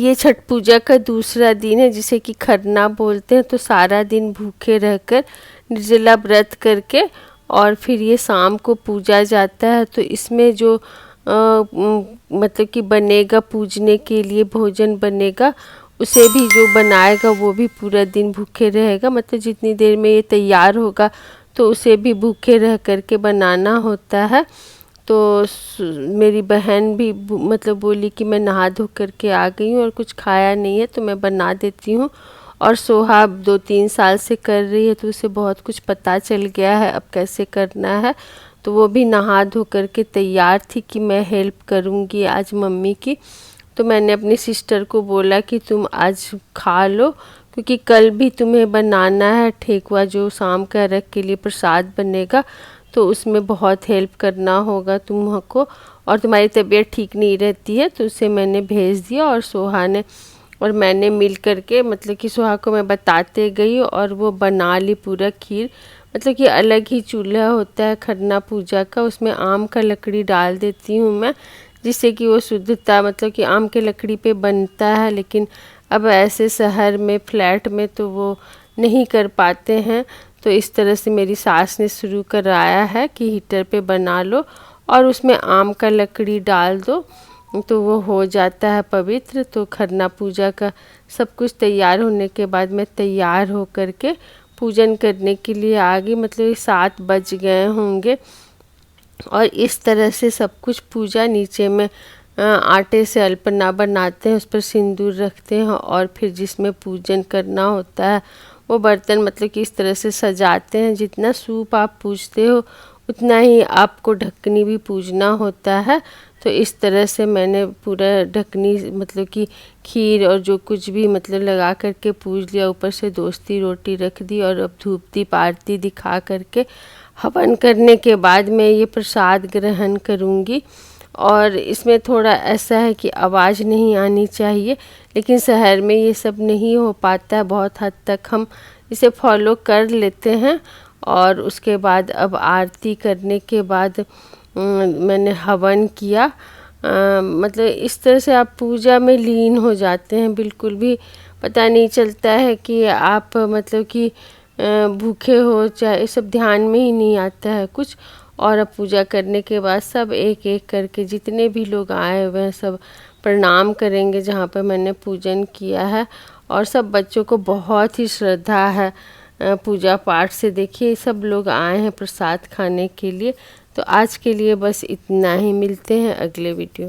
ये छठ पूजा का दूसरा दिन है जिसे कि खरना बोलते हैं। तो सारा दिन भूखे रहकर निर्जला व्रत करके और फिर ये शाम को पूजा जाता है। तो इसमें जो मतलब कि बनेगा, पूजने के लिए भोजन बनेगा, उसे भी जो बनाएगा वो भी पूरा दिन भूखे रहेगा। मतलब जितनी देर में ये तैयार होगा तो उसे भी भूखे रह करके बनाना होता है। तो मेरी बहन भी मतलब बोली कि मैं नहा धो करके आ गई हूँ और कुछ खाया नहीं है तो मैं बना देती हूँ। और सोहा 2-3 साल से कर रही है तो उसे बहुत कुछ पता चल गया है अब कैसे करना है। तो वो भी नहा धो करके तैयार थी कि मैं हेल्प करूँगी आज मम्मी की। तो मैंने अपनी सिस्टर को बोला कि तुम आज खा लो, क्योंकि कल भी तुम्हें बनाना है ठेकुआ, जो शाम का अर्घ के लिए प्रसाद बनेगा। तो उसमें बहुत हेल्प करना होगा तुमको, और तुम्हारी तबीयत ठीक नहीं रहती है। तो उसे मैंने भेज दिया और सोहा ने और मैंने मिल कर के मतलब कि सोहा को मैं बताते गई और वो बना ली पूरा खीर। मतलब कि अलग ही चूल्हा होता है खरना पूजा का, उसमें आम का लकड़ी डाल देती हूँ मैं, जिससे कि वो शुद्धता मतलब कि आम के लकड़ी पे बनता है। लेकिन अब ऐसे शहर में फ्लैट में तो वो नहीं कर पाते हैं। तो इस तरह से मेरी सास ने शुरू कराया है कि हीटर पे बना लो और उसमें आम का लकड़ी डाल दो तो वो हो जाता है पवित्र। तो खरना पूजा का सब कुछ तैयार होने के बाद मैं तैयार हो कर के पूजन करने के लिए आ गई। मतलब 7 बज गए होंगे और इस तरह से सब कुछ पूजा, नीचे में आटे से अल्पना बनाते हैं, उस पर सिंदूर रखते हैं और फिर जिसमें पूजन करना होता है वो बर्तन मतलब कि इस तरह से सजाते हैं। जितना सूप आप पूजते हो उतना ही आपको ढकनी भी पूजना होता है। तो इस तरह से मैंने पूरा ढकनी मतलब कि खीर और जो कुछ भी मतलब लगा करके पूज लिया। ऊपर से दोस्ती रोटी रख दी और अब धूप दीप आरती दिखा करके हवन करने के बाद मैं ये प्रसाद ग्रहण करूँगी। और इसमें थोड़ा ऐसा है कि आवाज़ नहीं आनी चाहिए, लेकिन शहर में ये सब नहीं हो पाता है। बहुत हद तक हम इसे फॉलो कर लेते हैं। और उसके बाद अब आरती करने के बाद मैंने हवन किया। मतलब इस तरह से आप पूजा में लीन हो जाते हैं, बिल्कुल भी पता नहीं चलता है कि आप मतलब कि भूखे हो, चाहे सब ध्यान में ही नहीं आता है कुछ। और अब पूजा करने के बाद सब एक एक करके जितने भी लोग आए हुए हैं सब प्रणाम करेंगे जहाँ पर मैंने पूजन किया है। और सब बच्चों को बहुत ही श्रद्धा है पूजा पाठ से। देखिए सब लोग आए हैं प्रसाद खाने के लिए। तो आज के लिए बस इतना ही, मिलते हैं अगले वीडियो।